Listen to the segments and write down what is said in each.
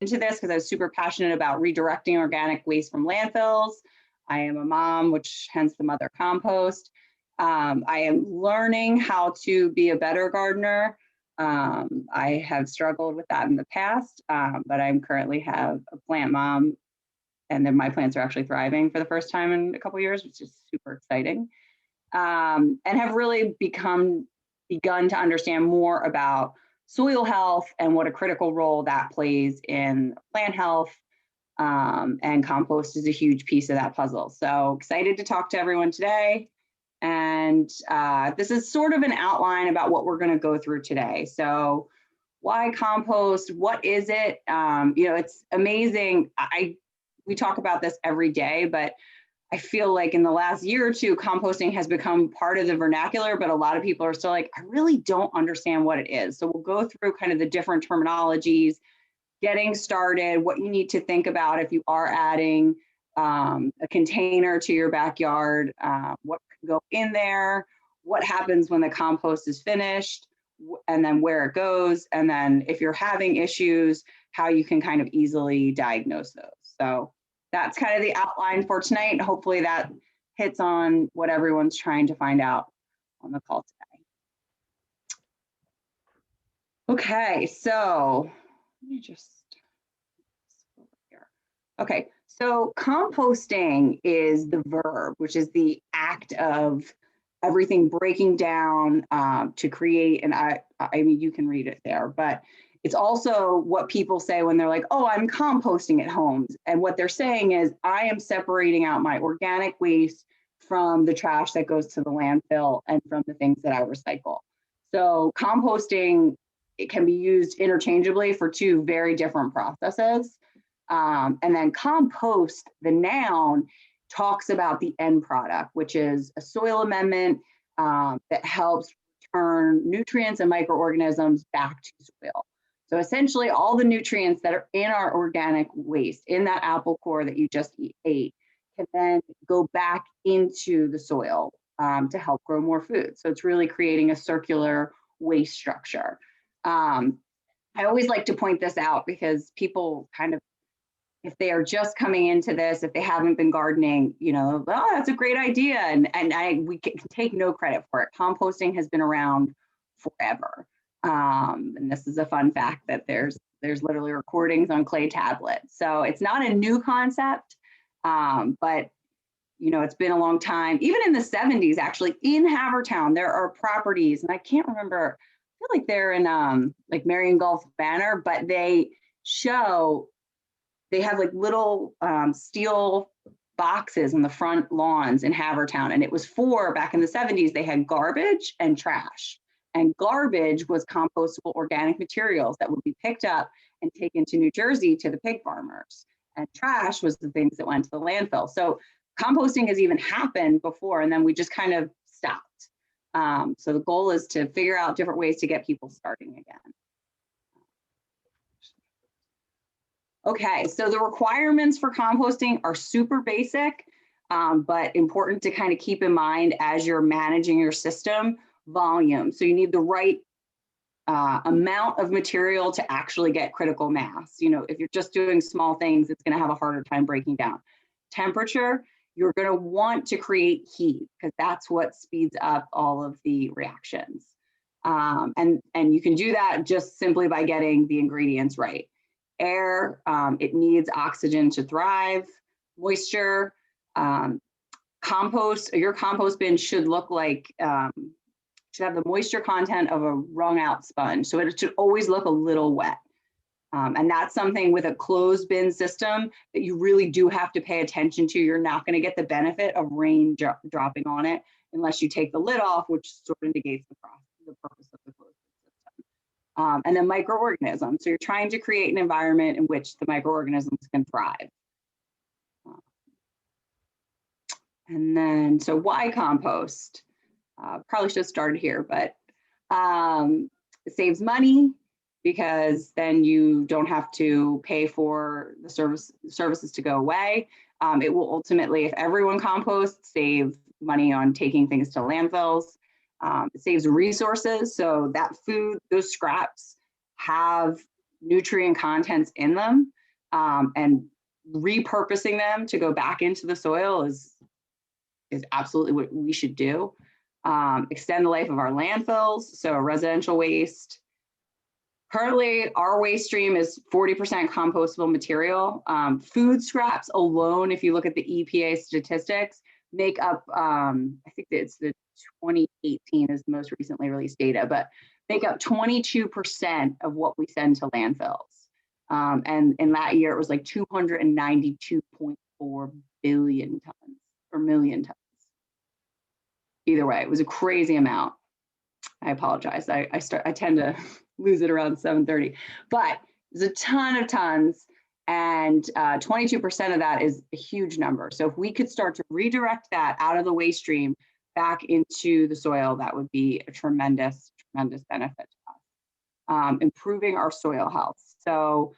into this because I was super passionate about redirecting organic waste from landfills. I am a mom, which hence the mother compost. I am learning how to be a better gardener. I have struggled with that in the past, but I'm currently have a plant mom, and then my plants are actually thriving for the first time in a couple of years, which is super exciting. And have really begun to understand more about soil health and what a critical role that plays in plant health. And compost is a huge piece of that puzzle. So excited to talk to everyone today. And this is sort of an outline about what we're going to go through today. So why compost? What is it? You know, it's amazing. We talk about this every day, but I feel like in the last year or two, composting has become part of the vernacular, but a lot of people are still like, I really don't understand what it is. So we'll go through kind of the different terminologies, getting started, what you need to think about if you are adding a container to your backyard, what can go in there, what happens when the compost is finished, and then where it goes. And then if you're having issues, how you can kind of easily diagnose those. So that's kind of the outline for tonight. Hopefully that hits on what everyone's trying to find out on the call today. Okay, so let me just over here. Okay, so composting is the verb, which is the act of everything breaking down to create, and I mean, you can read it there, but it's also what people say when they're like, oh, I'm composting at home. And what they're saying is, I am separating out my organic waste from the trash that goes to the landfill and from the things that I recycle. So composting, it can be used interchangeably for two very different processes. And then compost, the noun, talks about the end product, which is a soil amendment that helps turn nutrients and microorganisms back to soil. So essentially all the nutrients that are in our organic waste, in that apple core that you just ate, can then go back into the soil to help grow more food. So it's really creating a circular waste structure. I always like to point this out because people kind of, if they are just coming into this, if they haven't been gardening, you know, oh, that's a great idea. And we can take no credit for it. Composting has been around forever. And this is a fun fact that there's literally recordings on clay tablets. So it's not a new concept, but you know, it's been a long time. Even in the 70s, actually, in Havertown, there are properties, and I can't remember, I feel like they're in like Marion Gulf Banner, but they have like little steel boxes on the front lawns in Havertown. And it was back in the 70s, they had garbage and trash. And garbage was compostable organic materials that would be picked up and taken to New Jersey to the pig farmers. And trash was the things that went to the landfill. So composting has even happened before, and then we just kind of stopped. So the goal is to figure out different ways to get people starting again. Okay, so the requirements for composting are super basic, but important to kind of keep in mind as you're managing your system. Volume. So you need the right amount of material to actually get critical mass. You know, if you're just doing small things, it's going to have a harder time breaking down. Temperature, you're going to want to create heat because that's what speeds up all of the reactions. And you can do that just simply by getting the ingredients right. Air, it needs oxygen to thrive. Moisture, compost, your compost bin should look like, should have the moisture content of a wrung out sponge. So it should always look a little wet. And that's something with a closed bin system that you really do have to pay attention to. You're not going to get the benefit of rain dropping on it unless you take the lid off, which sort of negates the purpose of the closed bin system. And then microorganisms. So you're trying to create an environment in which the microorganisms can thrive. And then, so why compost? Probably should have started here, but it saves money because then you don't have to pay for the services to go away. It will ultimately, if everyone composts, save money on taking things to landfills. It saves resources, so that food, those scraps have nutrient contents in them, and repurposing them to go back into the soil is absolutely what we should do. Extend the life of our landfills, so residential waste. Currently, our waste stream is 40% compostable material. Food scraps alone, if you look at the EPA statistics, make up, I think it's the 2018 is the most recently released data, but make up 22% of what we send to landfills. And in that year, it was like 292.4 billion tons or million tons. Either way, it was a crazy amount. I apologize. I tend to lose it around 7:30, but there's a ton of tons, and 22% of that is a huge number. So if we could start to redirect that out of the waste stream back into the soil, that would be a tremendous, tremendous benefit to us. Improving our soil health. So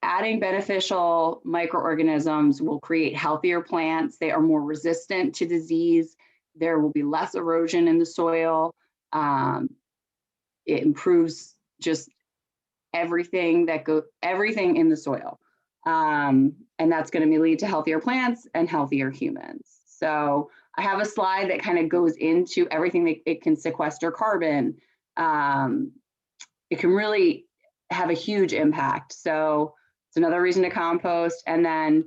adding beneficial microorganisms will create healthier plants. They are more resistant to disease. There will be less erosion in the soil. It improves just everything in the soil. And that's going to lead to healthier plants and healthier humans. So I have a slide that kind of goes into everything that it can sequester carbon. It can really have a huge impact. So it's another reason to compost. And then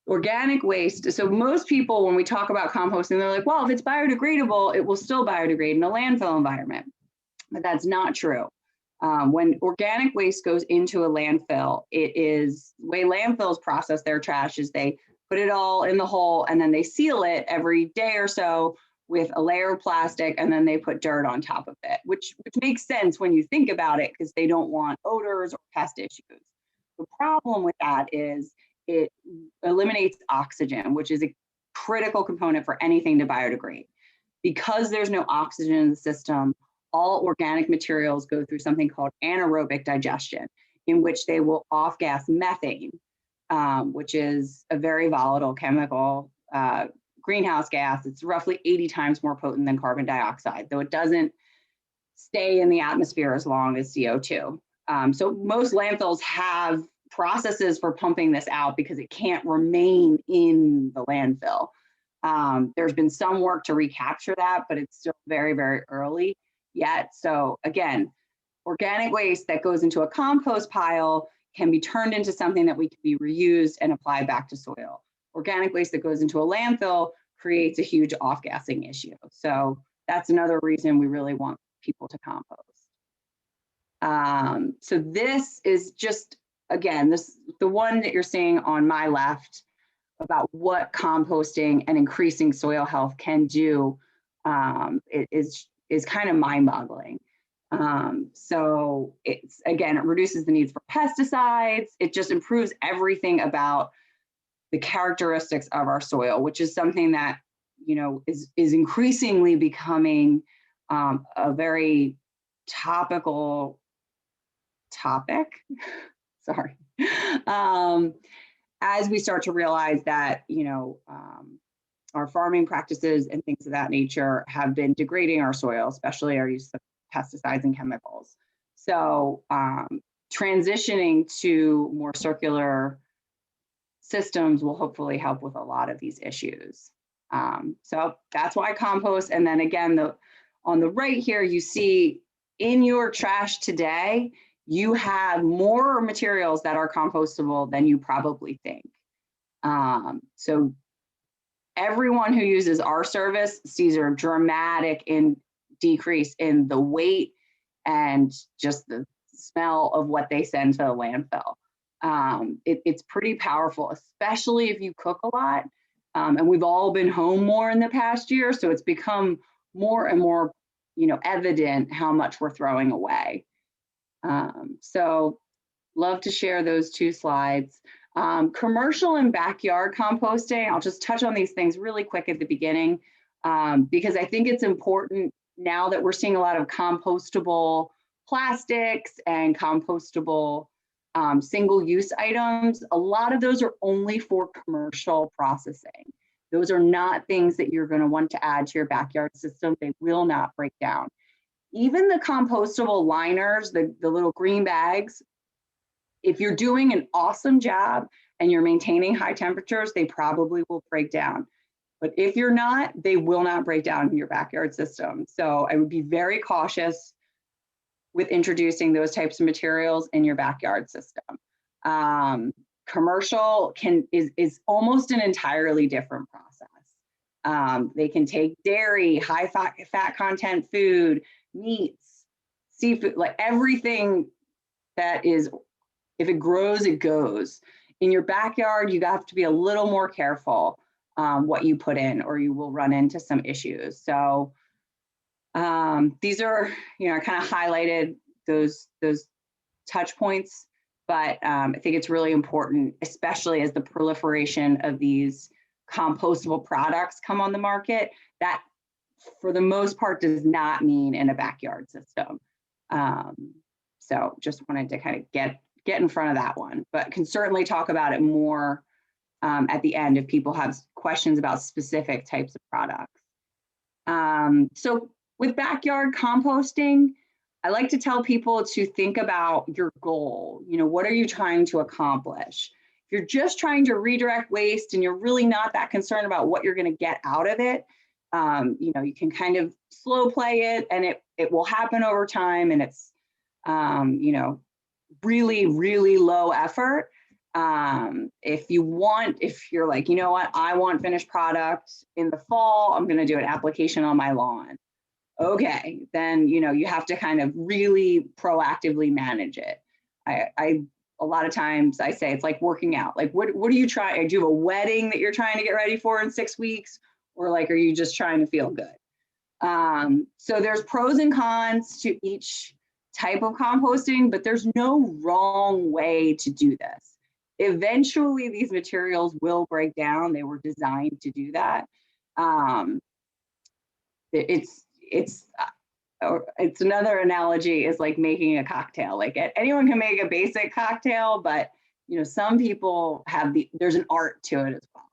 organic waste. So most people, when we talk about composting, they're like, well, if it's biodegradable, it will still biodegrade in a landfill environment. But that's not true. When organic waste goes into a landfill, it is the way landfills process their trash is they put it all in the hole and then they seal it every day or so with a layer of plastic, and then they put dirt on top of it, which makes sense when you think about it, because they don't want odors or pest issues. The problem with that is it eliminates oxygen, which is a critical component for anything to biodegrade. Because there's no oxygen in the system, all organic materials go through something called anaerobic digestion, in which they will off-gas methane, which is a very volatile chemical greenhouse gas. It's roughly 80 times more potent than carbon dioxide, though it doesn't stay in the atmosphere as long as CO2. So most landfills have processes for pumping this out because it can't remain in the landfill. There's been some work to recapture that, but it's still very, very early yet. So again, organic waste that goes into a compost pile can be turned into something that we can be reused and applied back to soil. Organic waste that goes into a landfill creates a huge off-gassing issue. So that's another reason we really want people to compost. So this is just, again, the one that you're seeing on my left about what composting and increasing soil health can do is kind of mind-boggling. So it's, again, it reduces the needs for pesticides. It just improves everything about the characteristics of our soil, which is something that, you know, is increasingly becoming a very topical topic. Sorry. As we start to realize that, you know, our farming practices and things of that nature have been degrading our soil, especially our use of pesticides and chemicals. So transitioning to more circular systems will hopefully help with a lot of these issues. So that's why compost. And then again, on the right here, you see in your trash today, you have more materials that are compostable than you probably think. So everyone who uses our service sees a dramatic decrease in the weight and just the smell of what they send to the landfill. It's pretty powerful, especially if you cook a lot. And we've all been home more in the past year, so it's become more and more, you know, evident how much we're throwing away. So love to share those two slides. Commercial and backyard composting, I'll just touch on these things really quick at the beginning, because I think it's important now that we're seeing a lot of compostable plastics and compostable single-use items. A lot of those are only for commercial processing. Those are not things that you're going to want to add to your backyard system. They will not break down. even the compostable liners, the little green bags, if you're doing an awesome job and you're maintaining high temperatures, they probably will break down. But if you're not, they will not break down in your backyard system. So I would be very cautious with introducing those types of materials in your backyard system. Commercial is almost an entirely different process. They can take dairy, high fat content food, meats, seafood, like everything that is, if it grows, it goes. In your backyard, you have to be a little more careful what you put in, or you will run into some issues. So these are, I kind of highlighted those touch points, but I think it's really important, especially as the proliferation of these compostable products come on the market, that for the most part does not mean in a backyard system. So just wanted to kind of get in front of that one, but can certainly talk about it more at the end if people have questions about specific types of products. So with backyard composting, I like to tell people to think about your goal. What are you trying to accomplish? If you're just trying to redirect waste and you're really not that concerned about what you're going to get out of it, you can kind of slow play it, and it will happen over time, and it's really, really low effort. If you're like, what, I want finished product in the fall, I'm going to do an application on my lawn. Okay, then, you have to kind of really proactively manage it. A lot of times I say it's like working out. Like, what are you trying? Do you have a wedding that you're trying to get ready for in 6 weeks? Or like, are you just trying to feel good? So there's pros and cons to each type of composting, but there's no wrong way to do this. Eventually, these materials will break down. They were designed to do that. It's another analogy is like making a cocktail. Like anyone can make a basic cocktail, but some people there's an art to it as well.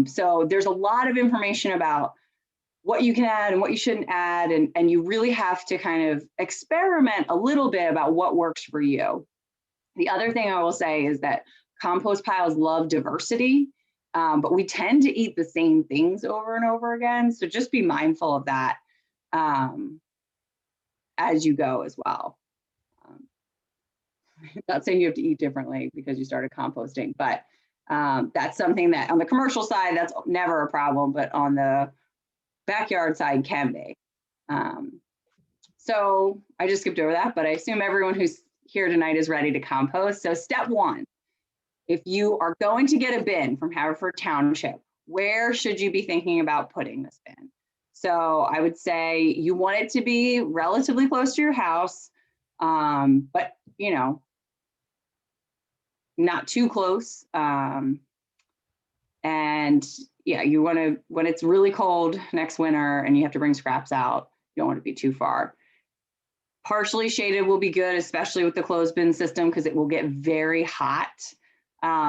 So there's a lot of information about what you can add and what you shouldn't add, and you really have to kind of experiment a little bit about what works for you. The other thing I will say is that compost piles love diversity, but we tend to eat the same things over and over again. So just be mindful of that as you go as well. Not saying you have to eat differently because you started composting, but that's something that on the commercial side, that's never a problem, but on the backyard side can be. So I just skipped over that, but I assume everyone who's here tonight is ready to compost. So step one, if you are going to get a bin from Haverford Township, where should you be thinking about putting this bin? So I would say you want it to be relatively close to your house, but not too close. And yeah, you want to, when it's really cold next winter and you have to bring scraps out, you don't want to be too far. Partially shaded will be good, especially with the closed bin system, because it will get very hot.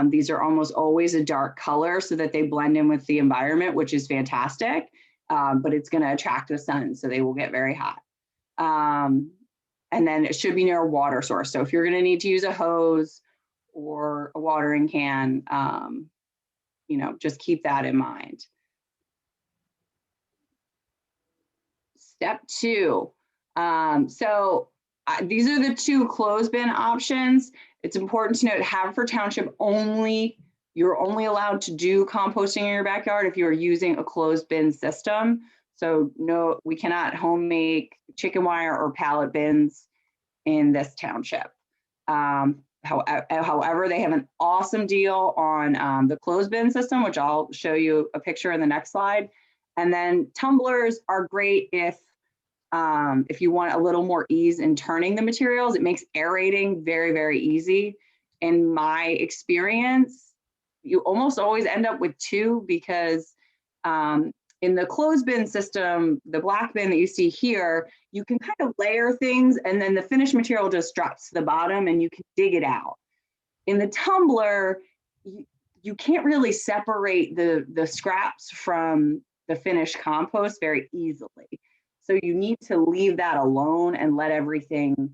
These are almost always a dark color so that they blend in with the environment, which is fantastic, but it's going to attract the sun, so they will get very hot. And then it should be near a water source. So if you're going to need to use a hose or a watering can, just keep that in mind. Step two. These are the two closed bin options. It's important to note Haverford Township you're only allowed to do composting in your backyard if you're using a closed bin system. So no, we cannot home make chicken wire or pallet bins in this township. However, they have an awesome deal on the closed bin system, which I'll show you a picture in the next slide. And then tumblers are great if you want a little more ease in turning the materials. It makes aerating very, very easy. In my experience, you almost always end up with two, because in the closed bin system, the black bin that you see here, you can kind of layer things and then the finished material just drops to the bottom and you can dig it out. In the tumbler, you can't really separate the scraps from the finished compost very easily. So you need to leave that alone and let everything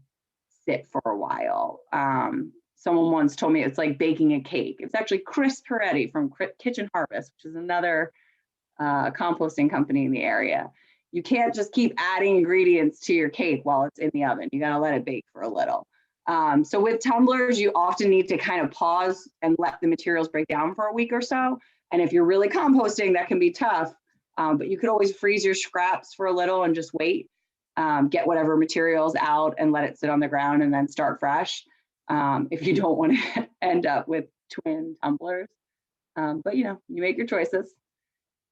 sit for a while. Someone once told me it's like baking a cake. It's actually Chris Peretti from Kitchen Harvest, which is another composting company in the area. You can't just keep adding ingredients to your cake while it's in the oven. You got to let it bake for a little. So with tumblers, you often need to kind of pause and let the materials break down for a week or so. And if you're really composting, that can be tough, but you could always freeze your scraps for a little and just wait, get whatever materials out and let it sit on the ground and then start fresh. If you don't want to end up with twin tumblers, but you make your choices.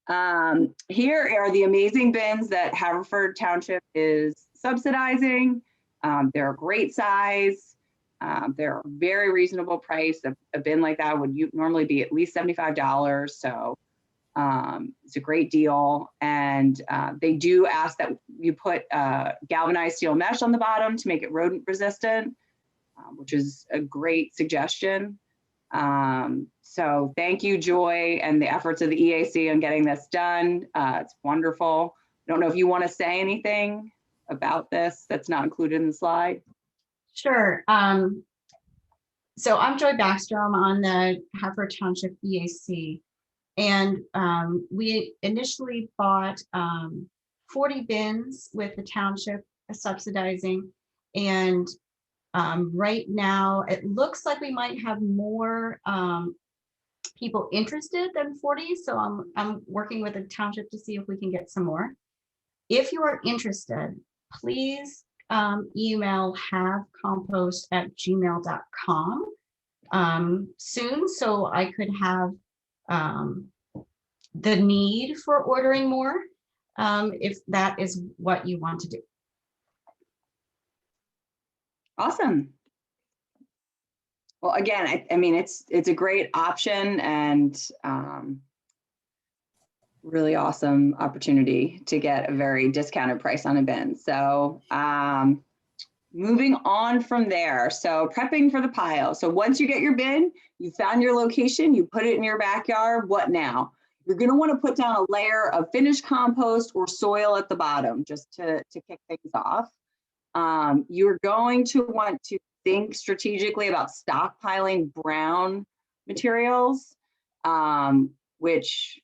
Here are the amazing bins that Haverford Township is subsidizing. They're a great size. They're a very reasonable price. A bin like that would normally be at least $75. So it's a great deal. And they do ask that you put galvanized steel mesh on the bottom to make it rodent resistant, which is a great suggestion. So thank you, Joy, and the efforts of the EAC on getting this done. It's wonderful. I don't know if you want to say anything about this that's not included in the slide. Sure. So I'm Joy Backstrom on the Haverford Township EAC, and we initially bought 40 bins with the township subsidizing, and right now it looks like we might have more people interested than 40. So I'm working with the township to see if we can get some more. If you are interested, please email havecompost@gmail.com soon, so I could have the need for ordering more, if that is what you want to do. Awesome. Well, again, I mean, it's a great option and really awesome opportunity to get a very discounted price on a bin. So moving on from there. So prepping for the pile. So once you get your bin, you found your location, you put it in your backyard, what now? You're gonna wanna put down a layer of finished compost or soil at the bottom just to kick things off. You're going to want to think strategically about stockpiling brown materials, which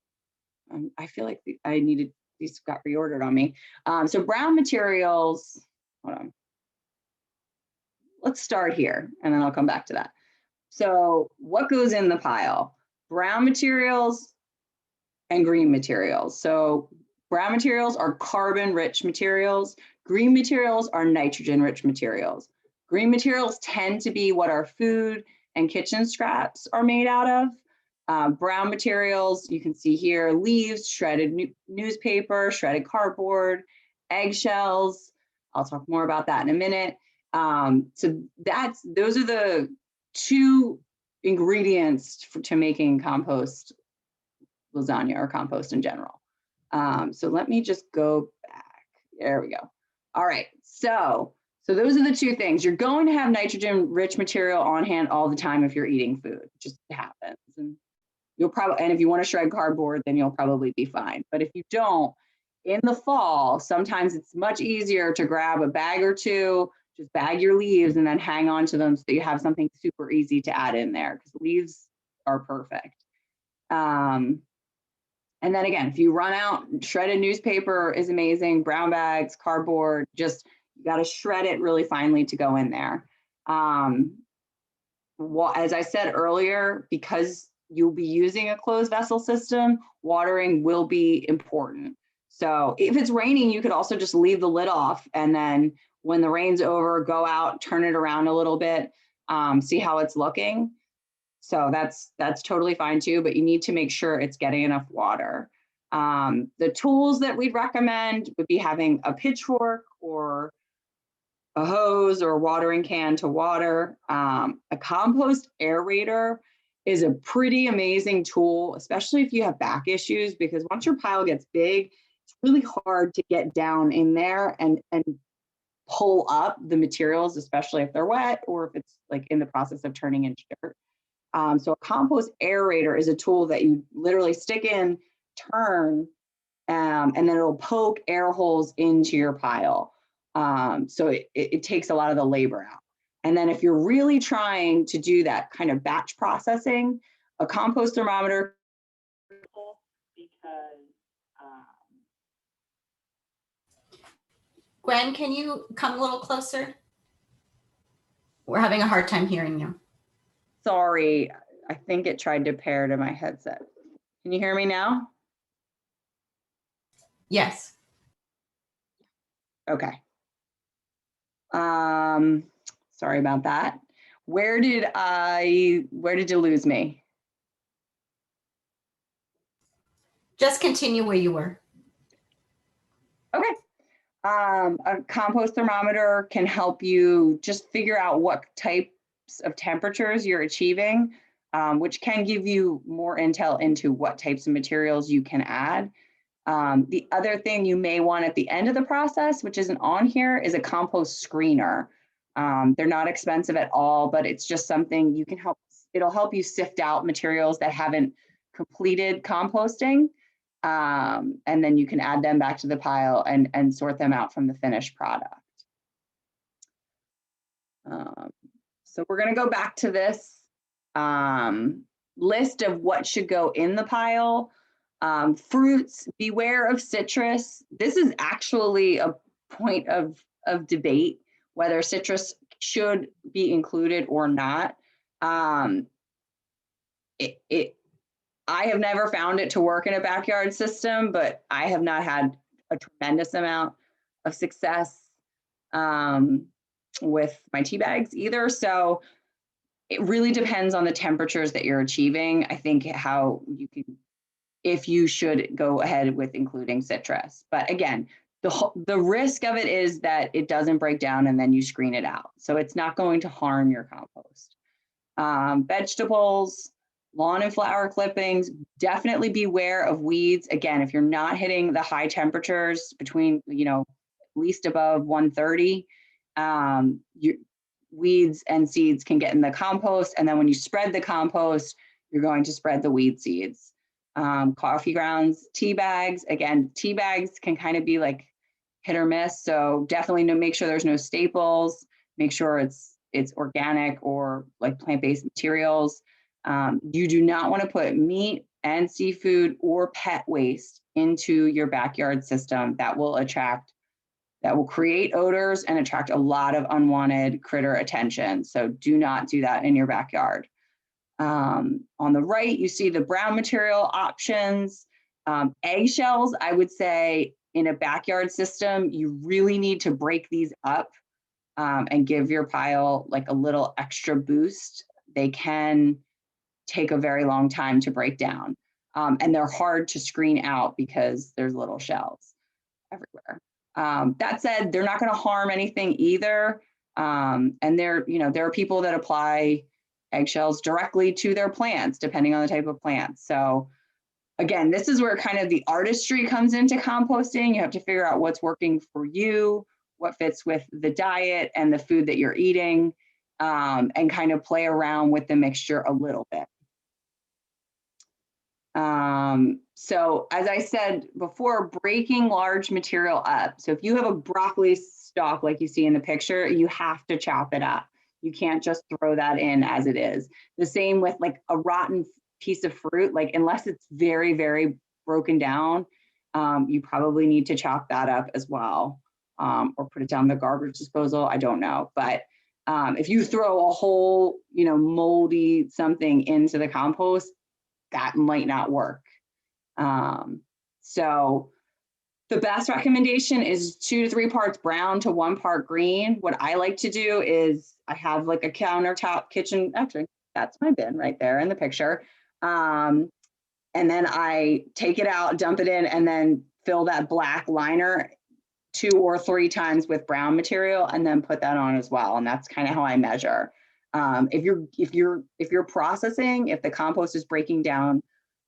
I feel like I needed, these got reordered on me. So brown materials, hold on. Let's start here and then I'll come back to that. So what goes in the pile? Brown materials and green materials. So brown materials are carbon-rich materials. Green materials are nitrogen-rich materials. Green materials tend to be what our food and kitchen scraps are made out of. Brown materials, you can see here, leaves, shredded newspaper, shredded cardboard, eggshells. I'll talk more about that in a minute. So those are the two ingredients to making compost lasagna or compost in general. So let me just go back. There we go. All right, so those are the two things. You're going to have nitrogen-rich material on hand all the time if you're eating food. It just happens. And you'll probably, and if you want to shred cardboard, then you'll probably be fine. But if you don't, in the fall, sometimes it's much easier to grab a bag or two, just bag your leaves and then hang on to them so that you have something super easy to add in there, because leaves are perfect. And then again, if you run out, shredded newspaper is amazing, brown bags, cardboard, just you got to shred it really finely to go in there. Well, as I said earlier, because you'll be using a closed vessel system, watering will be important. So if it's raining, you could also just leave the lid off, and then when the rain's over, go out, turn it around a little bit, see how it's looking. So that's totally fine too, but you need to make sure it's getting enough water. The tools that we'd recommend would be having a pitchfork or a hose or a watering can to water. A compost aerator is a pretty amazing tool, especially if you have back issues, because once your pile gets big, it's really hard to get down in there and pull up the materials, especially if they're wet or if it's like in the process of turning into dirt. So a compost aerator is a tool that you literally stick in, turn, and then it'll poke air holes into your pile. So it takes a lot of the labor out. And then if you're really trying to do that kind of batch processing, a compost thermometer, because Gwen, can you come a little closer? We're having a hard time hearing you. sorry, I think it tried to pair to my headset. Can you hear me now? Yes. Okay. Sorry about that. Where did you lose me? Just continue where you were. Okay. A compost thermometer can help you just figure out what types of temperatures you're achieving, which can give you more intel into what types of materials you can add. The other thing you may want at the end of the process, which isn't on here, is a compost screener. They're not expensive at all, but it's just something you can it'll help you sift out materials that haven't completed composting. And then you can add them back to the pile and sort them out from the finished product. So we're going to go back to this list of what should go in the pile. Fruits, beware of citrus. This is actually a point of debate, whether citrus should be included or not. I have never found it to work in a backyard system, but I have not had a tremendous amount of success with my tea bags either. So it really depends on the temperatures that you're achieving. I think how you can, if you should go ahead with including citrus. But again, the risk of it is that it doesn't break down and then you screen it out. So it's not going to harm your compost. Vegetables, lawn and flower clippings, definitely beware of weeds. Again, if you're not hitting the high temperatures between, at least above 130, weeds and seeds can get in the compost. And then when you spread the compost, you're going to spread the weed seeds. Coffee grounds, tea bags. Again, tea bags can kind of be like hit or miss. So definitely make sure there's no staples. Make sure it's organic or like plant-based materials. You do not want to put meat and seafood or pet waste into your backyard system. That will create odors and attract a lot of unwanted critter attention. So do not do that in your backyard. On the right, you see the brown material options. Eggshells, I would say in a backyard system, you really need to break these up and give your pile like a little extra boost. They can take a very long time to break down. And they're hard to screen out because there's little shells everywhere. That said, they're not going to harm anything either. And there are people that apply eggshells directly to their plants, depending on the type of plant. So again, this is where kind of the artistry comes into composting. You have to figure out what's working for you, what fits with the diet and the food that you're eating, and kind of play around with the mixture a little bit. So as I said before, breaking large material up. So if you have a broccoli stalk like you see in the picture, you have to chop it up. You can't just throw that in as it is. The same with like a rotten piece of fruit, like unless it's very, very broken down, you probably need to chop that up as well, or put it down the garbage disposal. I don't know. But if you throw a whole, moldy something into the compost, that might not work. So the best recommendation is 2 to 3 parts brown to 1 part green. What I like to do is I have like a countertop kitchen. Actually, that's my bin right there in the picture. And then I take it out, dump it in, and then fill that black liner 2 or 3 times with brown material, and then put that on as well. And that's kind of how I measure. If you're processing, if the compost is breaking down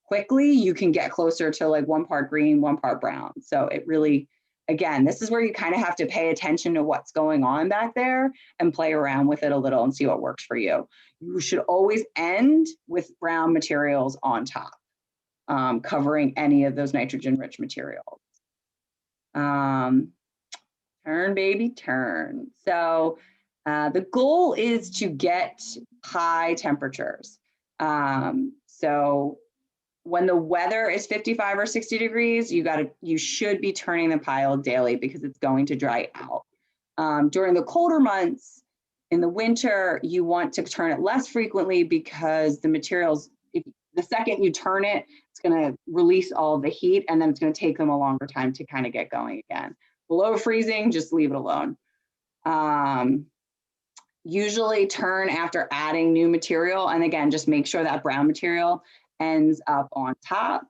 quickly, you can get closer to like 1 part green, 1 part brown. So it really, again, this is where you kind of have to pay attention to what's going on back there and play around with it a little and see what works for you. You should always end with brown materials on top. covering any of those nitrogen-rich materials. Turn, baby, turn. So the goal is to get high temperatures. So when the weather is 55 or 60 degrees, you should be turning the pile daily because it's going to dry out. During the colder months, in the winter, you want to turn it less frequently because the materials, the second you turn it, it's going to release all of the heat, and then it's going to take them a longer time to kind of get going again. Below freezing, just leave it alone. Usually turn after adding new material, and again, just make sure that brown material ends up on top.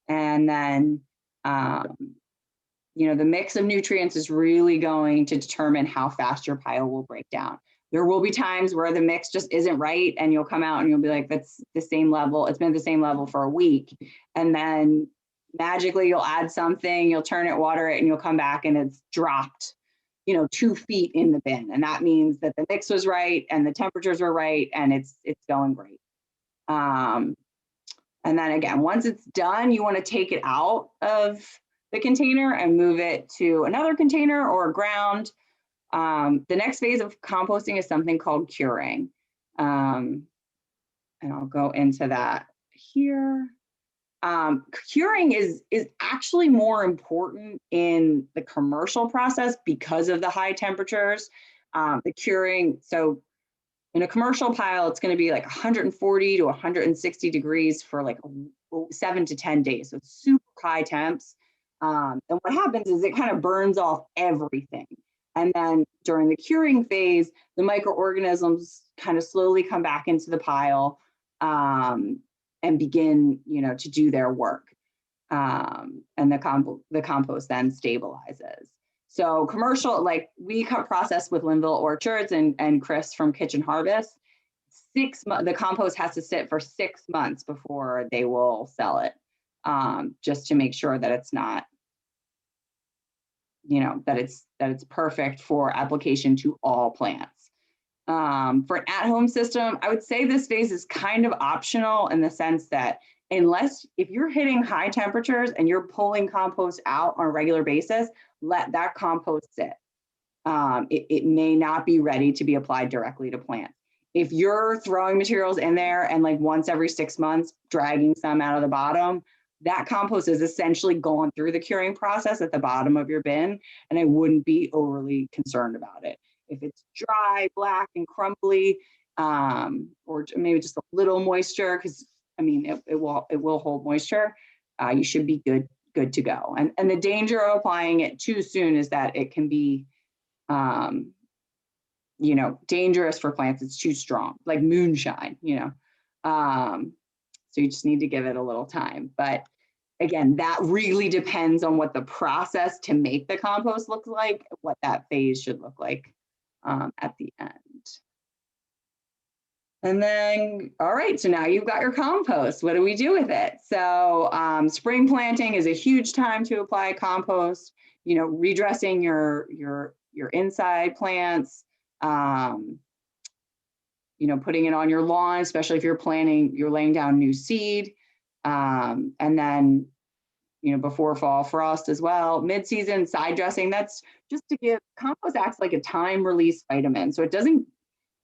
And then, the mix of nutrients is really going to determine how fast your pile will break down. There will be times where the mix just isn't right, and you'll come out and you'll be like, that's the same level. It's been the same level for a week. And then magically you'll add something, you'll turn it, water it, and you'll come back and it's dropped, 2 feet in the bin. And that means that the mix was right and the temperatures were right, and it's going great. And then again, once it's done, you want to take it out of the container and move it to another container or ground. The next phase of composting is something called curing. And I'll go into that here. Curing is actually more important in the commercial process because of the high temperatures. The curing, so in a commercial pile, it's going to be like 140 to 160 degrees for like 7 to 10 days. So it's super high temps. And what happens is it kind of burns off everything. And then during the curing phase, the microorganisms kind of slowly come back into the pile and begin, to do their work. And the compost then stabilizes. So commercial, like we process with Linville Orchards and Chris from Kitchen Harvest, the compost has to sit for 6 months before they will sell it, just to make sure that it's not, that it's perfect for application to all plants. For an at-home system, I would say this phase is kind of optional in the sense that if you're hitting high temperatures and you're pulling compost out on a regular basis, let that compost sit. It may not be ready to be applied directly to plants. If you're throwing materials in there and like once every 6 months, dragging some out of the bottom, that compost is essentially gone through the curing process at the bottom of your bin, and I wouldn't be overly concerned about it. If it's dry, black, and crumbly, or maybe just a little moisture, because it will hold moisture, you should be good to go. And the danger of applying it too soon is that it can be, dangerous for plants. It's too strong, like moonshine, so you just need to give it a little time. But again, that really depends on what the process to make the compost looks like, what that phase should look like at the end. And then, all right, so now you've got your compost. What do we do with it? So spring planting is a huge time to apply compost, redressing your inside plants, putting it on your lawn, especially if you're laying down new seed. And then, before fall frost as well. Mid-season side dressing, that's just to give, compost acts like a time release vitamin. So it doesn't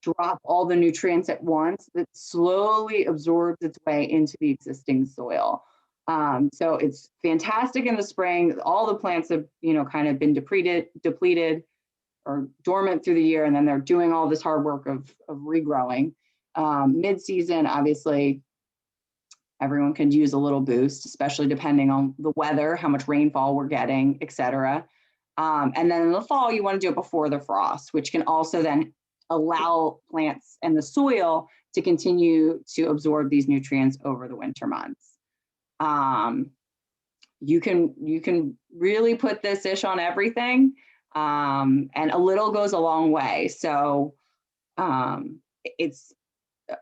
drop all the nutrients at once, it slowly absorbs its way into the existing soil. So it's fantastic in the spring. All the plants have, kind of been depleted or dormant through the year, and then they're doing all this hard work of regrowing. Mid-season, obviously, everyone could use a little boost, especially depending on the weather, how much rainfall we're getting, et cetera. And then in the fall, you want to do it before the frost, which can also then allow plants and the soil to continue to absorb these nutrients over the winter months. You can really put this ish on everything, and a little goes a long way. So it's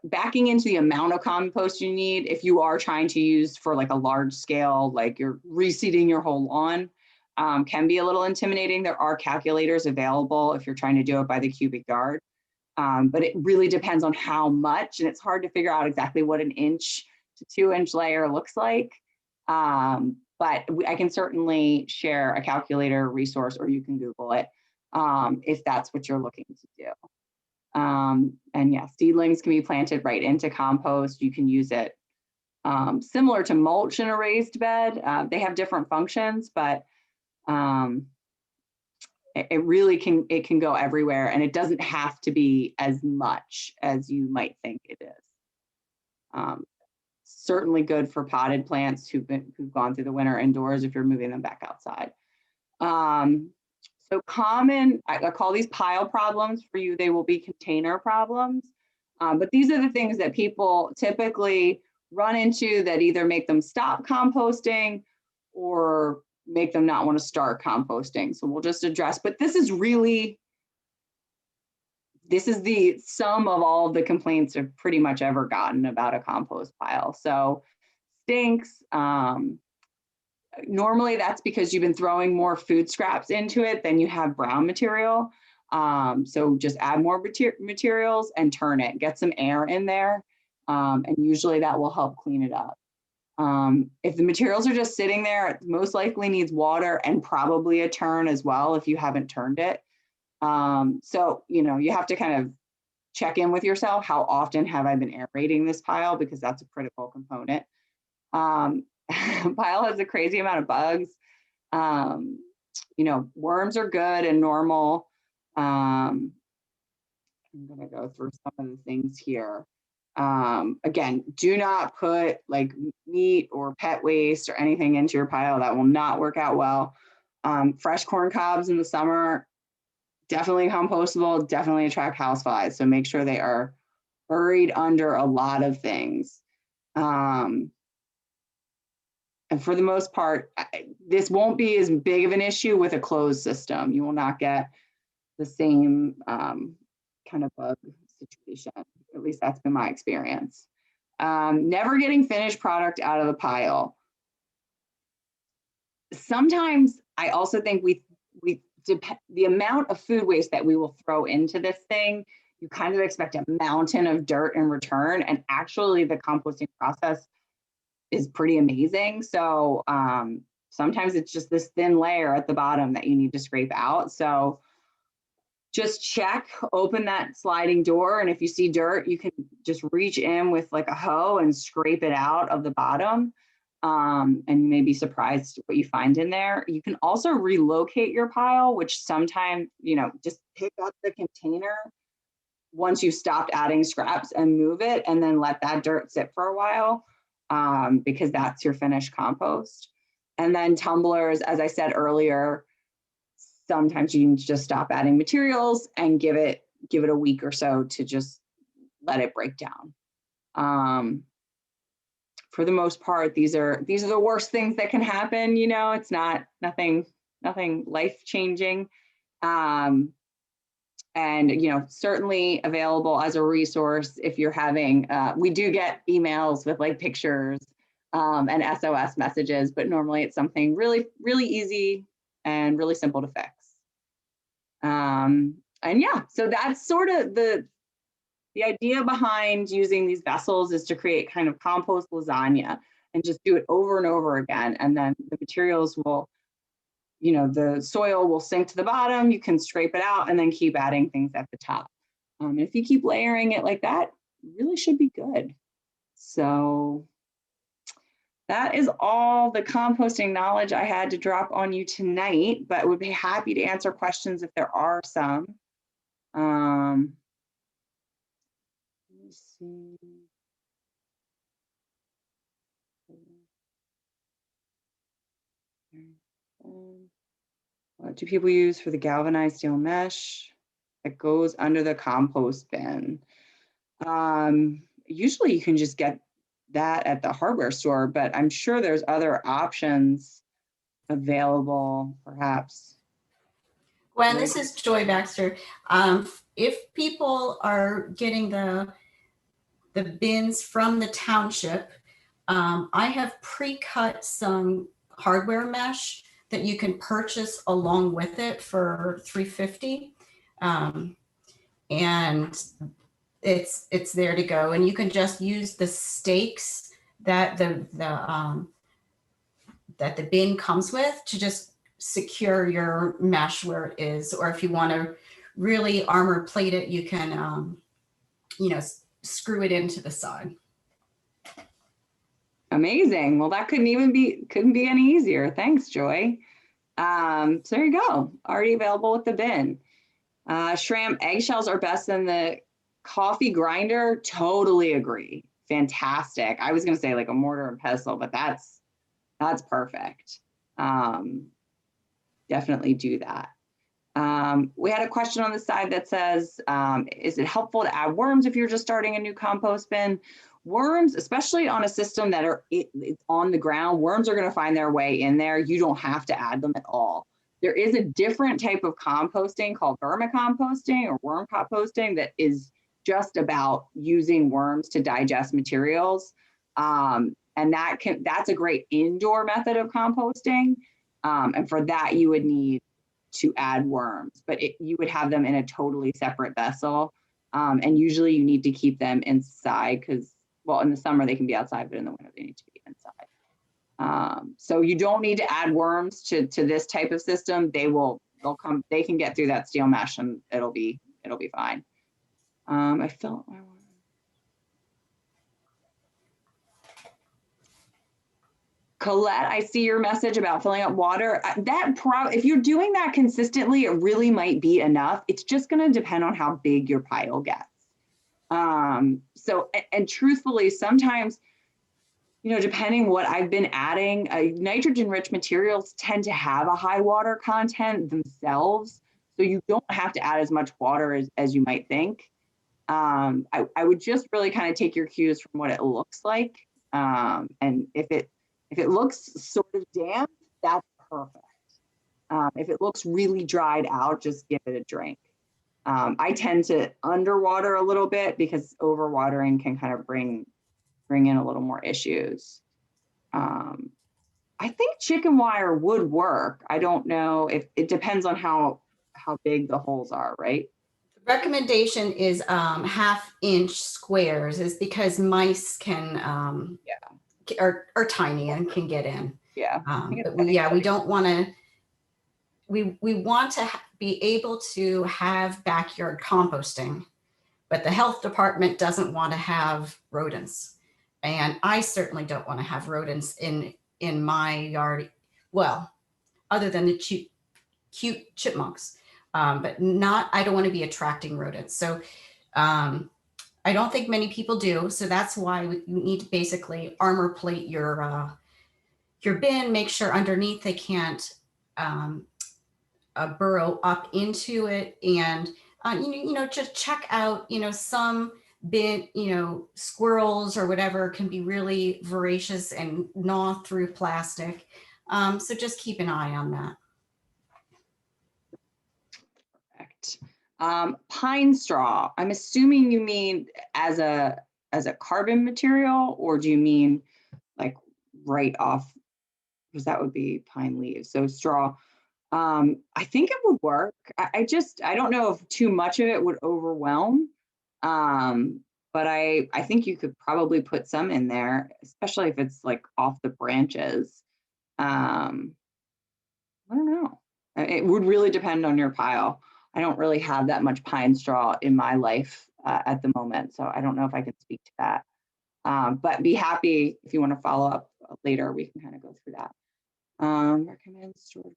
backing into the amount of compost you need. If you are trying to use for like a large scale, like you're reseeding your whole lawn, can be a little intimidating. There are calculators available if you're trying to do it by the cubic yard. But it really depends on how much, and it's hard to figure out exactly what an 1 to 2 inch layer looks like. But I can certainly share a calculator resource, or you can Google it if that's what you're looking to do. And yeah, seedlings can be planted right into compost. You can use it similar to mulch in a raised bed. They have different functions, but it really can go everywhere, and it doesn't have to be as much as you might think it is. Certainly good for potted plants who've gone through the winter indoors if you're moving them back outside. So common, I call these pile problems. For you, they will be container problems. But these are the things that people typically run into that either make them stop composting or make them not want to start composting. So we'll just address, but this is the sum of all of the complaints I've pretty much ever gotten about a compost pile. So stinks. Normally that's because you've been throwing more food scraps into it than you have brown material. So just add more materials and turn it, get some air in there. And usually that will help clean it up. If the materials are just sitting there, it most likely needs water and probably a turn as well if you haven't turned it. So, you have to kind of check in with yourself. How often have I been aerating this pile? Because that's a critical component. Pile has a crazy amount of bugs. Worms are good and normal. I'm going to go through some of the things here. Again, do not put like meat or pet waste or anything into your pile. That will not work out well. Fresh corn cobs in the summer, definitely compostable, definitely attract houseflies. So make sure they are buried under a lot of things. And for the most part, this won't be as big of an issue with a closed system. You will not get the same kind of bug situation. At least that's been my experience. Never getting finished product out of the pile. Sometimes I also think the amount of food waste that we will throw into this thing, you kind of expect a mountain of dirt in return. And actually the composting process is pretty amazing. So sometimes it's just this thin layer at the bottom that you need to scrape out. So just check, open that sliding door. And if you see dirt, you can just reach in with like a hoe and scrape it out of the bottom. And you may be surprised what you find in there. You can also relocate your pile, which sometimes, just pick up the container once you've stopped adding scraps and move it, and then let that dirt sit for a while, because that's your finished compost. And then tumblers, as I said earlier, sometimes you can just stop adding materials and give it a week or so to just let it break down. For the most part, these are the worst things that can happen. It's nothing life-changing. And certainly available as a resource if you're having, we do get emails with like pictures and SOS messages, but normally it's something really, really easy and really simple to fix. And yeah, so that's sort of the idea behind using these vessels, is to create kind of compost lasagna and just do it over and over again. And then the materials will, the soil will sink to the bottom, you can scrape it out and then keep adding things at the top. If you keep layering it like that, it really should be good. So that is all the composting knowledge I had to drop on you tonight, but would be happy to answer questions if there are some. Let me see. What do people use for the galvanized steel mesh that goes under the compost bin? Usually you can just get that at the hardware store, but I'm sure there's other options available, perhaps. Gwen, this is Joy Baxter. If people are getting the bins from the township, I have pre-cut some hardware mesh that you can purchase along with it for $3.50, and it's there to go. And you can just use the stakes that the that the bin comes with to just secure your mesh where it is. Or if you want to really armor plate it, you can, you know, screw it into the side. Amazing. Well, that couldn't be any easier. Thanks, Joy. So there you go. Already available with the bin. Shrimp eggshells are best in the coffee grinder. Totally agree. Fantastic. I was going to say like a mortar and pestle, but that's perfect. Definitely do that. We had a question on the side that says, is it helpful to add worms if you're just starting a new compost bin? Worms, especially on a system that it's on the ground, worms are going to find their way in there. You don't have to add them at all. There is a different type of composting called vermicomposting or worm composting that is just about using worms to digest materials. And that's a great indoor method of composting. And for that, you would need to add worms, but you would have them in a totally separate vessel. And usually you need to keep them inside because, well, in the summer they can be outside, but in the winter they need to be inside. So you don't need to add worms to this type of system. They'll come, they can get through that steel mesh and it'll be fine. I felt my worm. Colette, I see your message about filling up water. If you're doing that consistently, it really might be enough. It's just going to depend on how big your pile gets. And truthfully, sometimes, you know, depending what I've been adding, nitrogen-rich materials tend to have a high water content themselves, so you don't have to add as much water as you might think. I would just really kind of take your cues from what it looks like, and if it looks sort of damp, that's perfect. If it looks really dried out, just give it a drink. I tend to underwater a little bit because overwatering can kind of bring in a little more issues. I think chicken wire would work. I don't know if it depends on how big the holes are, right? The recommendation is 1/2-inch squares, is because mice can are tiny and can get in. Yeah. But we don't want to. We want to be able to have backyard composting, but the health department doesn't want to have rodents, and I certainly don't want to have rodents in my yard. Well, other than the cute chipmunks, but not. I don't want to be attracting rodents. So I don't think many people do. So that's why you need to basically armor plate your bin. Make sure underneath they can't burrow up into it, and just check out, some bin, squirrels or whatever can be really voracious and gnaw through plastic. So just keep an eye on that. Correct. Pine straw. I'm assuming you mean as a carbon material, or do you mean like right off? Because that would be pine leaves. So straw. I think it would work. I don't know if too much of it would overwhelm. But I think you could probably put some in there, especially if it's like off the branches. I don't know. It would really depend on your pile. I don't really have that much pine straw in my life at the moment, so I don't know if I can speak to that. But be happy if you want to follow up later. We can kind of go through that. Recommend stored.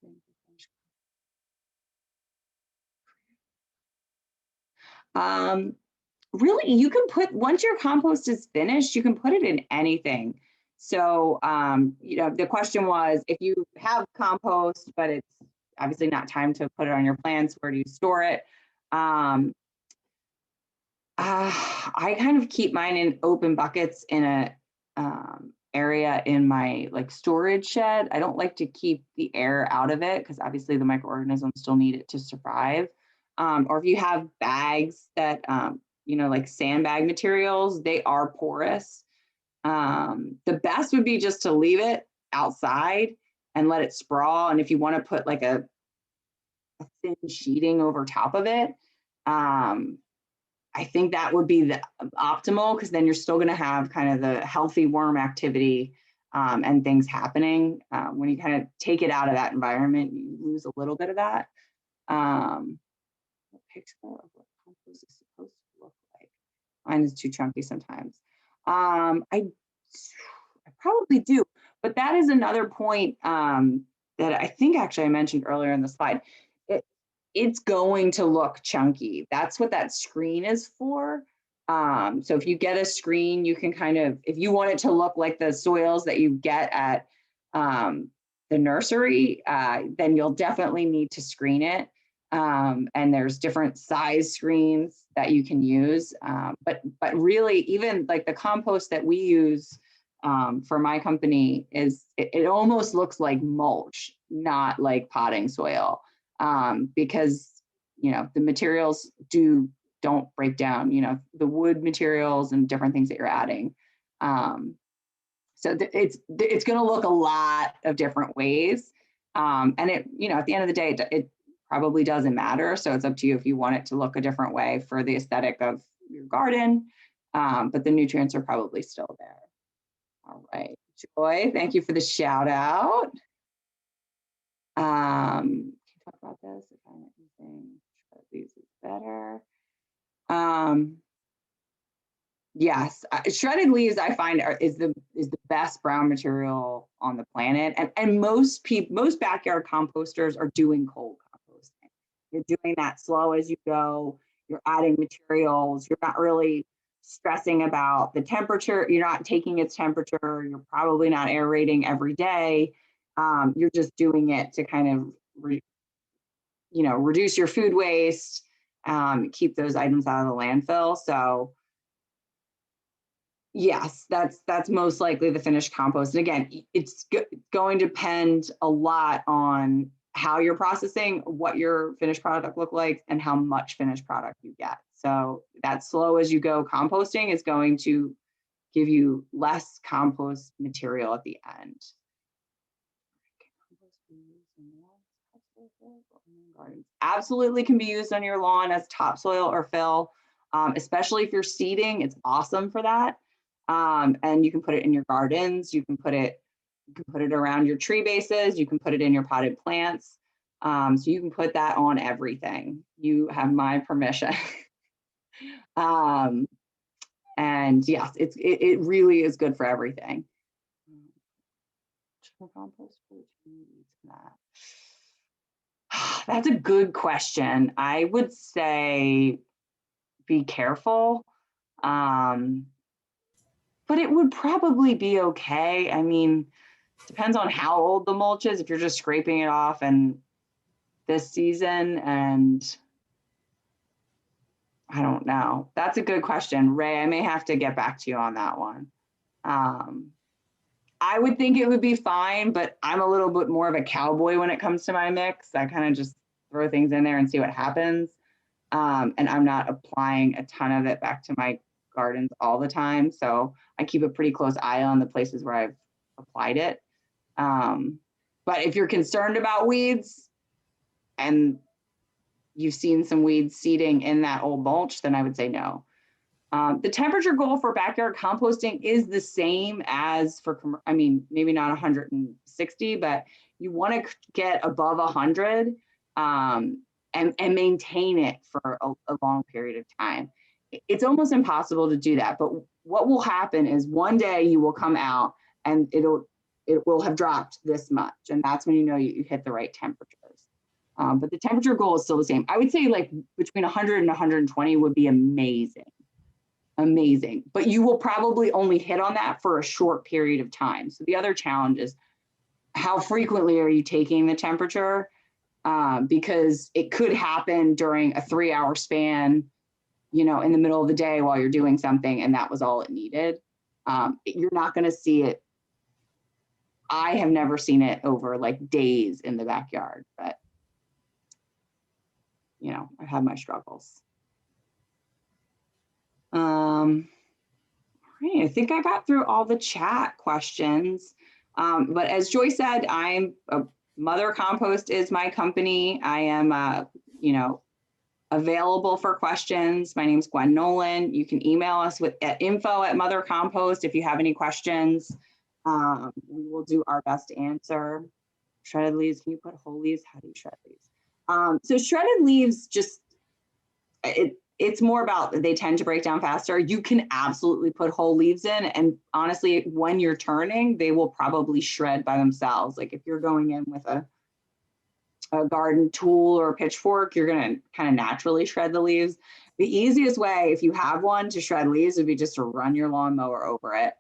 Really, you can once your compost is finished, you can put it in anything. So, the question was, if you have compost, but it's obviously not time to put it on your plants, where do you store it? I kind of keep mine in open buckets in a area in my storage shed. I don't like to keep the air out of it because obviously the microorganisms still need it to survive. Or if you have bags that, like sandbag materials, they are porous. The best would be just to leave it outside and let it sprawl. And if you want to put like a thin sheeting over top of it, I think that would be the optimal, because then you're still going to have kind of the healthy worm activity and things happening. When you kind of take it out of that environment, you lose a little bit of that. A picture of what compost is supposed to look like. Mine is too chunky sometimes. I probably do, but that is another point that I think actually I mentioned earlier in the slide. It's going to look chunky. That's what that screen is for. So if you get a screen, you can kind of, if you want it to look like the soils that you get at the nursery, then you'll definitely need to screen it. And there's different size screens that you can use. But really, even like the compost that we use for my company is, it almost looks like mulch, not like potting soil, because, you know, the materials don't break down, you know, the wood materials and different things that you're adding. So it's going to look a lot of different ways. And it, you know, at the end of the day, it probably doesn't matter. So it's up to you if you want it to look a different way for the aesthetic of your garden. But the nutrients are probably still there. All right, Joy, thank you for the shout out. Can you talk about this? If I'm anything, these is better. Yes, shredded leaves I find is the best brown material on the planet, and most backyard composters are doing cold composting. You're doing that slow as you go. You're adding materials. You're not really stressing about the temperature. You're not taking its temperature. You're probably not aerating every day. You're just doing it to kind of reduce your food waste, keep those items out of the landfill. So yes, that's most likely the finished compost. And again, it's going to depend a lot on how you're processing, what your finished product look like, and how much finished product you get. So that slow as you go composting is going to give you less compost material at the end. Absolutely can be used on your lawn as topsoil or fill, especially if you're seeding. It's awesome for that. And you can put it in your gardens. You can put it around your tree bases. You can put it in your potted plants. So you can put that on everything. You have my permission. And yes, it really is good for everything. That's a good question. I would say be careful. But it would probably be okay. I mean, depends on how old the mulch is. If you're just scraping it off and this season, and I don't know. That's a good question, Ray. I may have to get back to you on that one. I would think it would be fine, but I'm a little bit more of a cowboy when it comes to my mix. I kind of just throw things in there and see what happens. And I'm not applying a ton of it back to my gardens all the time. So I keep a pretty close eye on the places where I've applied it. But if you're concerned about weeds and you've seen some weeds seeding in that old mulch, then I would say no. The temperature goal for backyard composting is the same as for, I mean, maybe not 160, but you want to get above 100 and maintain it for a long period of time. It's almost impossible to do that. But what will happen is one day you will come out and it will have dropped this much. And that's when you know you hit the right temperatures. But the temperature goal is still the same. I would say like between 100 and 120 would be amazing. Amazing. But you will probably only hit on that for a short period of time. So the other challenge is how frequently are you taking the temperature? Because it could happen during a 3-hour span, you know, in the middle of the day while you're doing something, and that was all it needed. You're not going to see it. I have never seen it over like days in the backyard, but you know, I've had my struggles. Right, I think I got through all the chat questions. But as Joy said, Mother Compost is my company. I am, you know, available for questions. My name's Gwenn Nolan. You can email us at info@Mother Compost if you have any questions. We will do our best to answer. Shredded leaves, can you put whole leaves? How do you shred leaves? So shredded leaves, just, it's more about, they tend to break down faster. You can absolutely put whole leaves in, and honestly, when you're turning, they will probably shred by themselves. Like if you're going in with a garden tool or a pitchfork, you're gonna kind of naturally shred the leaves. The easiest way, if you have one, to shred leaves would be just to run your lawnmower over it.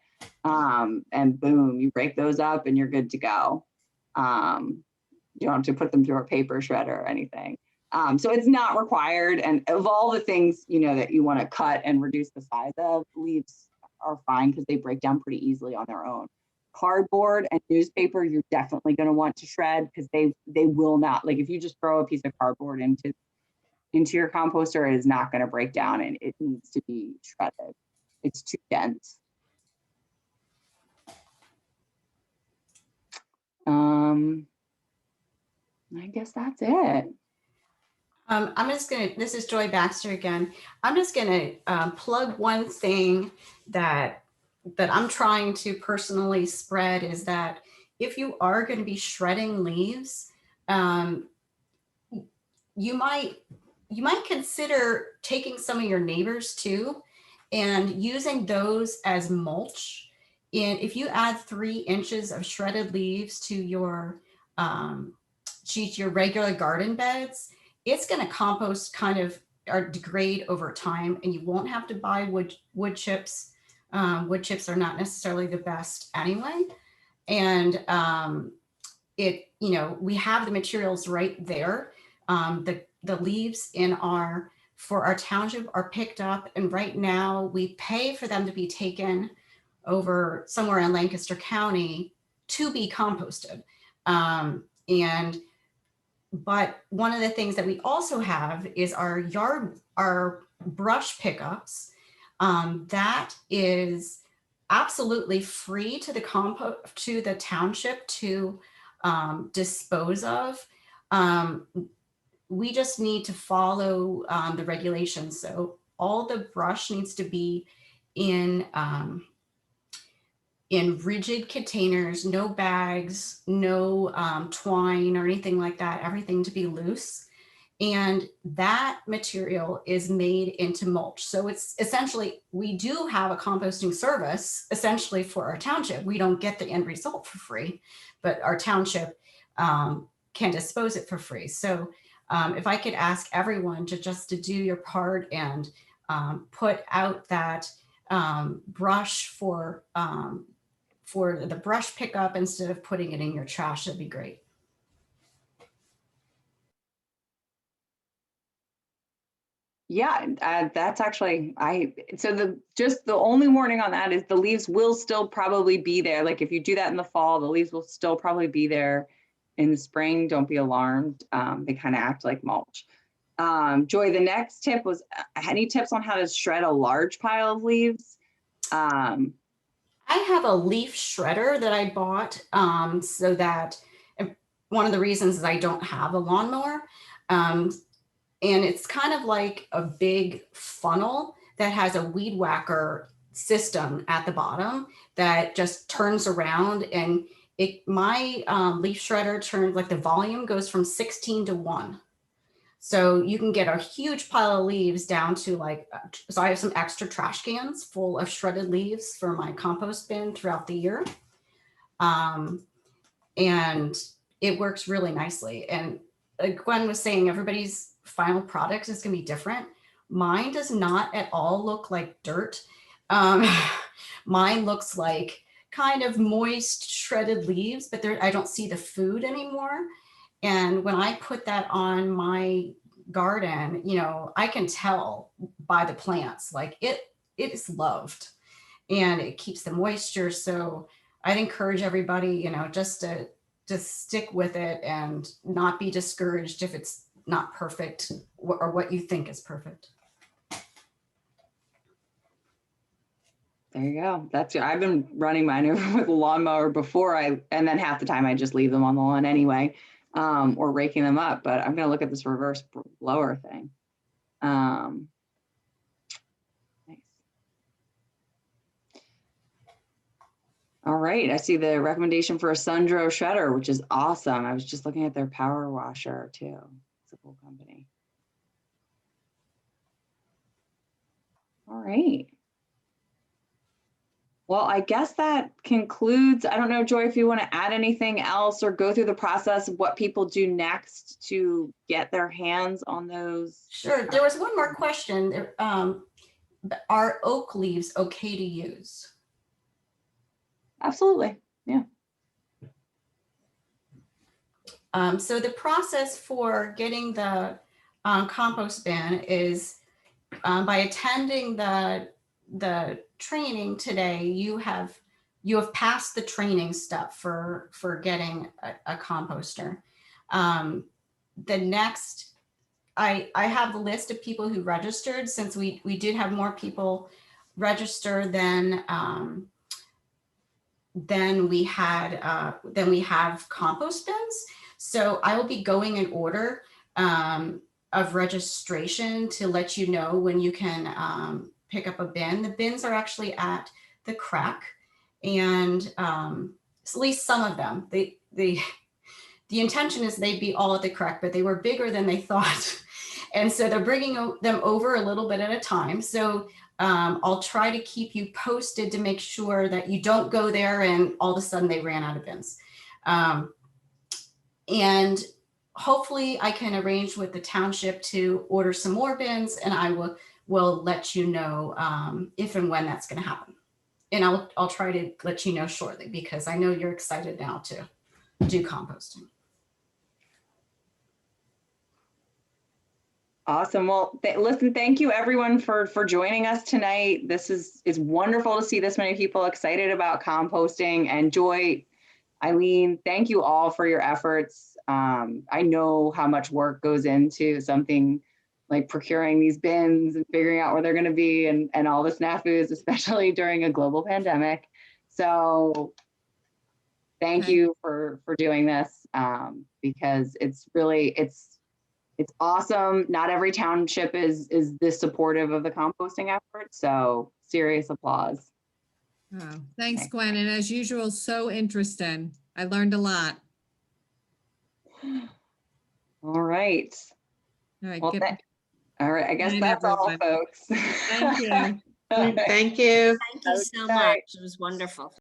And boom, you break those up and you're good to go. You don't have to put them through a paper shredder or anything. So it's not required. And of all the things, you know, that you want to cut and reduce the size of, leaves are fine because they break down pretty easily on their own. Cardboard and newspaper, you're definitely going to want to shred because they will not, like if you just throw a piece of cardboard into your composter, it is not going to break down and it needs to be shredded. It's too dense. I guess that's it. I'm just this is Joy Baxter again. I'm just gonna plug one thing that I'm trying to personally spread, is that if you are going to be shredding leaves, you might consider taking some of your neighbors too and using those as mulch. And if you add 3 inches of shredded leaves to your regular garden beds, it's going to compost kind of or degrade over time, and you won't have to buy wood chips. Wood chips are not necessarily the best anyway. And we have the materials right there. The leaves for our township are picked up, and right now we pay for them to be taken over somewhere in Lancaster County to be composted. But one of the things that we also have is our brush pickups. That is absolutely free to the township to dispose of. We just need to follow the regulations. So all the brush needs to be in rigid containers, no bags, no twine or anything like that, everything to be loose. And that material is made into mulch. So it's essentially, we do have a composting service essentially for our township. We don't get the end result for free, but our township can dispose it for free. So if I could ask everyone to do your part and put out that brush for the brush pickup instead of putting it in your trash, that'd be great. Yeah, that's actually, the only warning on that is the leaves will still probably be there. Like if you do that in the fall, the leaves will still probably be there in the spring. Don't be alarmed. They kind of act like mulch. Joy, the next tip was any tips on how to shred a large pile of leaves? I have a leaf shredder that I bought so that one of the reasons is I don't have a lawnmower. And it's kind of like a big funnel that has a weed whacker system at the bottom that just turns around, and my leaf shredder turns, like the volume goes from 16 to 1. So you can get a huge pile of leaves down to so I have some extra trash cans full of shredded leaves for my compost bin throughout the year. And it works really nicely. And like Gwen was saying, everybody's final product is going to be different. Mine does not at all look like dirt. Mine looks like kind of moist shredded leaves, but I don't see the food anymore. And when I put that on my garden, I can tell by the plants, like it is loved and it keeps the moisture. So I'd encourage everybody, just to stick with it and not be discouraged if it's not perfect or what you think is perfect. There you go. I've been running mine over with a lawnmower before and then half the time I just leave them on the lawn anyway, or raking them up. But I'm going to look at this reverse blower thing. Nice. All right, I see the recommendation for a Sundro shredder, which is awesome. I was just looking at their power washer too. It's a cool company. All right. Well, I guess that concludes. I don't know, Joy, if you want to add anything else or go through the process of what people do next to get their hands on those. Sure. There was one more question. Are oak leaves okay to use? Absolutely. Yeah. So the process for getting the compost bin is by attending the training today, you have passed the training step for getting a composter. The next, I have the list of people who registered, since we did have more people register than we have compost bins. So I will be going in order of registration to let you know when you can pick up a bin. The bins are actually at the Crack, and at least some of them. The intention is they'd be all at the Crack, but they were bigger than they thought. And so they're bringing them over a little bit at a time. So I'll try to keep you posted to make sure that you don't go there and all of a sudden they ran out of bins. And hopefully I can arrange with the township to order some more bins, and I will let you know if and when that's going to happen. And I'll try to let you know shortly, because I know you're excited now to do composting. Awesome. Well, listen, thank you everyone for joining us tonight. It's wonderful to see this many people excited about composting. And Joy, Eileen, thank you all for your efforts. I know how much work goes into something like procuring these bins and figuring out where they're going to be, and all the snafus, especially during a global pandemic. So thank you for doing this, because it's awesome. Not every township is this supportive of the composting effort. So serious applause. Oh, thanks, Gwen. And as usual, so interesting. I learned a lot. All right. All right. Well, all right. I guess night, that's all, everyone. folks. Thank you. Thank you. Thank you so Okay. much. It was wonderful.